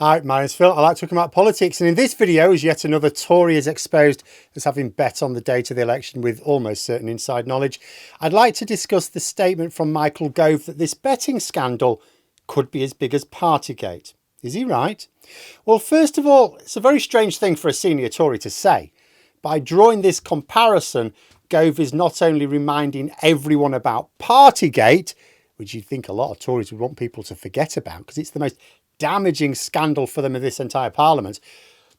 Hi, my name's Phil. I like talking about politics, and in this video, as yet another Tory is exposed as having bet on the date of the election with almost certain inside knowledge, I'd like to discuss the statement from Michael Gove that this betting scandal could be as big as Partygate. Is he right? Well, first of all, it's a very strange thing for a senior Tory to say. By drawing this comparison, Gove is not only reminding everyone about Partygate, which you'd think a lot of Tories would want people to forget about because it's the most damaging scandal for them in this entire parliament,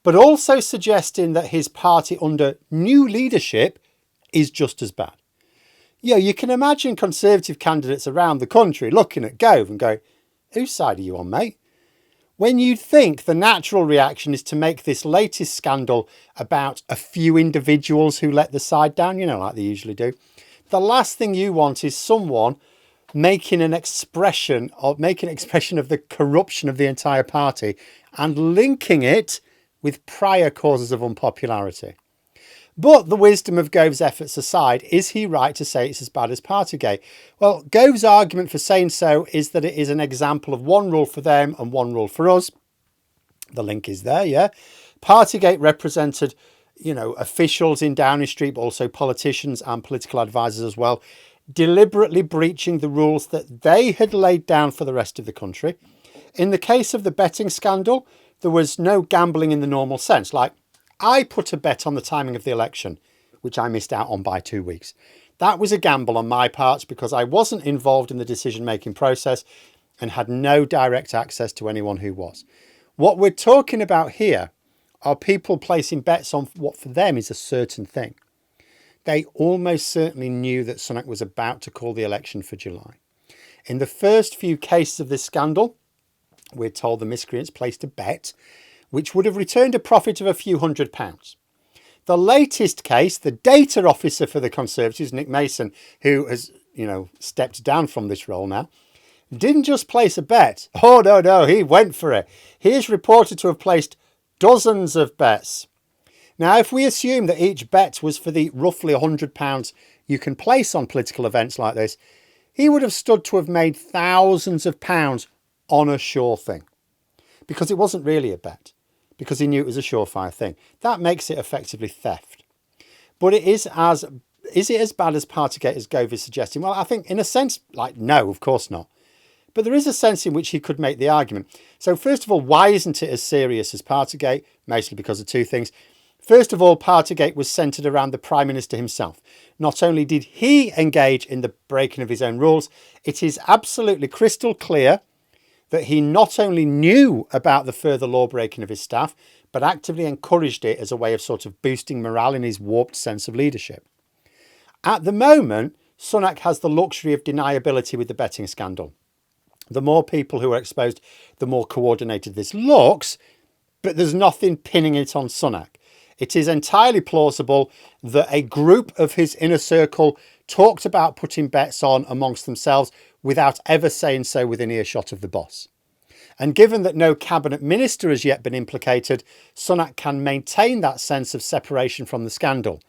but also suggesting that his party under new leadership is just as bad. You can imagine Conservative candidates around the country looking at Gove and going, whose side are you on, mate? When you'd think the natural reaction is to make this latest scandal about a few individuals who let the side down, like they usually do. The last thing you want is someone making an expression of the corruption of the entire party and linking it with prior causes of unpopularity. But the wisdom of Gove's efforts aside, is he right to say it's as bad as Partygate? Well, Gove's argument for saying so is that it is an example of one rule for them and one rule for us. The link is there, yeah. Partygate represented, officials in Downing Street, but also politicians and political advisors as well, deliberately breaching the rules that they had laid down for the rest of the country. In the case of the betting scandal, there was no gambling in the normal sense. Like, I put a bet on the timing of the election, which I missed out on by 2 weeks. That was a gamble on my part because I wasn't involved in the decision-making process and had no direct access to anyone who was. What we're talking about here are people placing bets on what for them is a certain thing. They almost certainly knew that Sunak was about to call the election for July. In the first few cases of this scandal, we're told the miscreants placed a bet which would have returned a profit of a few £100s. The latest case, the data officer for the Conservatives, Nick Mason, who has, stepped down from this role now, didn't just place a bet. Oh, no, he went for it. He is reported to have placed dozens of bets. Now, if we assume that each bet was for the roughly £100 you can place on political events like this, he would have stood to have made thousands of pounds on a sure thing. Because it wasn't really a bet. Because he knew it was a surefire thing. That makes it effectively theft. But is it as bad as Partygate as Gove is suggesting? Well, I think in a sense, no, of course not. But there is a sense in which he could make the argument. So first of all, why isn't it as serious as Partygate? Mostly because of two things. First of all, Partygate was centred around the Prime Minister himself. Not only did he engage in the breaking of his own rules, it is absolutely crystal clear that he not only knew about the further law breaking of his staff, but actively encouraged it as a way of sort of boosting morale in his warped sense of leadership. At the moment, Sunak has the luxury of deniability with the betting scandal. The more people who are exposed, the more coordinated this looks, but there's nothing pinning it on Sunak. It is entirely plausible that a group of his inner circle talked about putting bets on amongst themselves without ever saying so within earshot of the boss. And given that no cabinet minister has yet been implicated, Sunak can maintain that sense of separation from the scandal.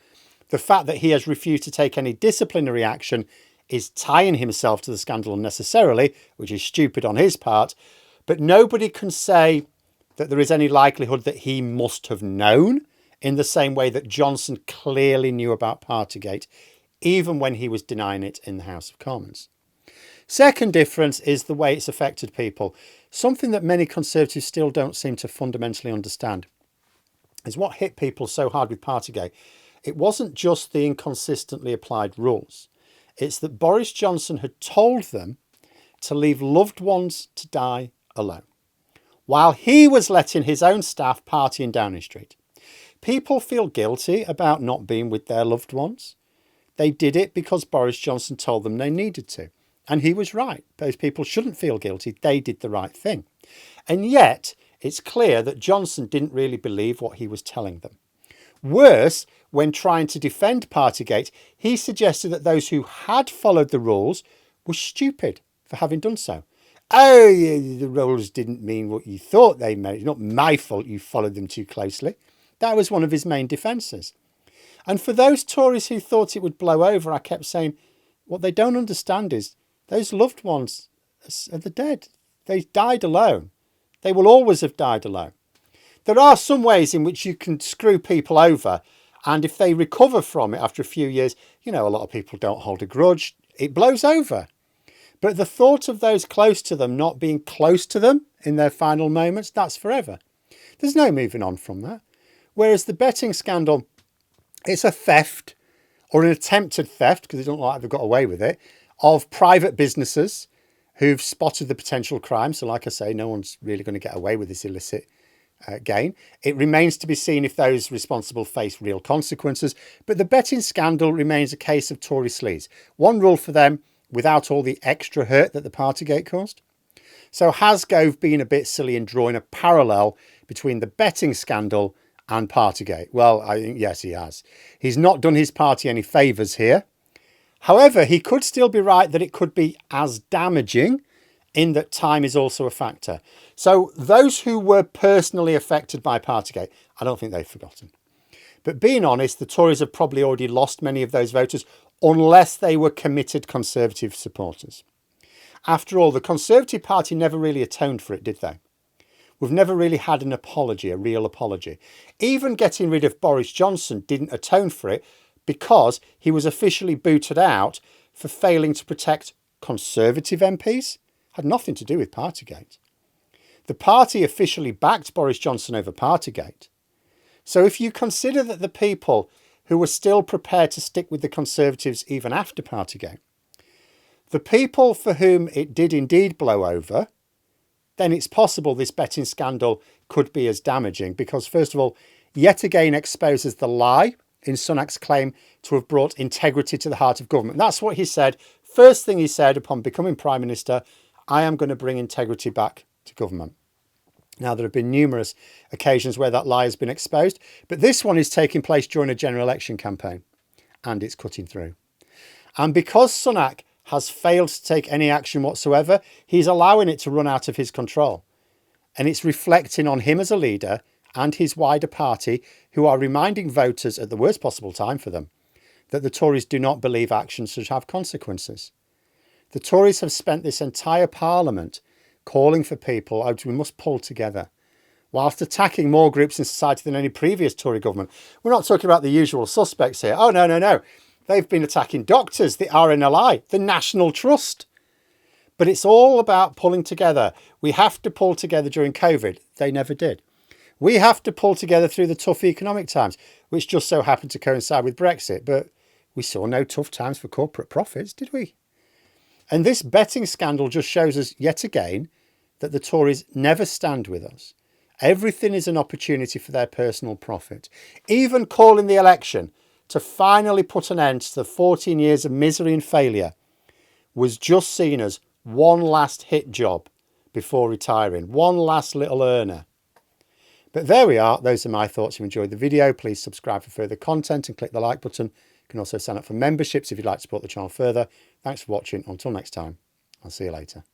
The fact that he has refused to take any disciplinary action is tying himself to the scandal unnecessarily, which is stupid on his part, but nobody can say that there is any likelihood that he must have known in the same way that Johnson clearly knew about Partygate, even when he was denying it in the House of Commons. Second difference is the way it's affected people. Something that many Conservatives still don't seem to fundamentally understand is what hit people so hard with Partygate. It wasn't just the inconsistently applied rules. It's that Boris Johnson had told them to leave loved ones to die alone, while he was letting his own staff party in Downing Street. People feel guilty about not being with their loved ones. They did it because Boris Johnson told them they needed to. And he was right. Those people shouldn't feel guilty. They did the right thing. And yet, it's clear that Johnson didn't really believe what he was telling them. Worse, when trying to defend Partygate, he suggested that those who had followed the rules were stupid for having done so. Oh, yeah, the rules didn't mean what you thought they meant. It's not my fault you followed them too closely. That was one of his main defences. And for those Tories who thought it would blow over, I kept saying, what they don't understand is those loved ones are the dead. They died alone. They will always have died alone. There are some ways in which you can screw people over, and if they recover from it after a few years, you know, a lot of people don't hold a grudge. It blows over. But the thought of those close to them not being close to them in their final moments, that's forever. There's no moving on from that. Whereas the betting scandal, it's a theft or an attempted theft, because they don't like they've got away with it, of private businesses who've spotted the potential crime. So like I say, no one's really going to get away with this illicit gain. It remains to be seen if those responsible face real consequences. But the betting scandal remains a case of Tory sleaze. One rule for them, without all the extra hurt that the Partygate caused. So has Gove been a bit silly in drawing a parallel between the betting scandal and Partygate? Well, I think yes, he has. He's not done his party any favours here. However, he could still be right that it could be as damaging, in that time is also a factor. So those who were personally affected by Partygate, I don't think they've forgotten. But being honest, the Tories have probably already lost many of those voters, unless they were committed Conservative supporters. After all, the Conservative Party never really atoned for it, did they? We've never really had an apology, a real apology. Even getting rid of Boris Johnson didn't atone for it, because he was officially booted out for failing to protect Conservative MPs. Had nothing to do with Partygate. The party officially backed Boris Johnson over Partygate. So if you consider that the people who were still prepared to stick with the Conservatives even after Partygate, the people for whom it did indeed blow over, then it's possible this betting scandal could be as damaging, because first of all, yet again exposes the lie in Sunak's claim to have brought integrity to the heart of government. That's what he said. First thing he said upon becoming Prime Minister, I am going to bring integrity back to government. Now, there have been numerous occasions where that lie has been exposed, but this one is taking place during a general election campaign, and it's cutting through. And because Sunak has failed to take any action whatsoever, he's allowing it to run out of his control. And it's reflecting on him as a leader and his wider party, who are reminding voters at the worst possible time for them that the Tories do not believe actions should have consequences. The Tories have spent this entire Parliament calling for people, oh, we must pull together, whilst attacking more groups in society than any previous Tory government. We're not talking about the usual suspects here. Oh, no. They've been attacking doctors, the RNLI, the National Trust. But it's all about pulling together. We have to pull together during COVID. They never did. We have to pull together through the tough economic times, which just so happened to coincide with Brexit. But we saw no tough times for corporate profits, did we? And this betting scandal just shows us yet again that the Tories never stand with us. Everything is an opportunity for their personal profit. Even calling the election to finally put an end to the 14 years of misery and failure was just seen as one last hit job before retiring, one last little earner. But there we are. Those are my thoughts. If you enjoyed the video, please subscribe for further content and click the like button. You can also sign up for memberships if you'd like to support the channel further. Thanks for watching. Until next time, I'll see you later.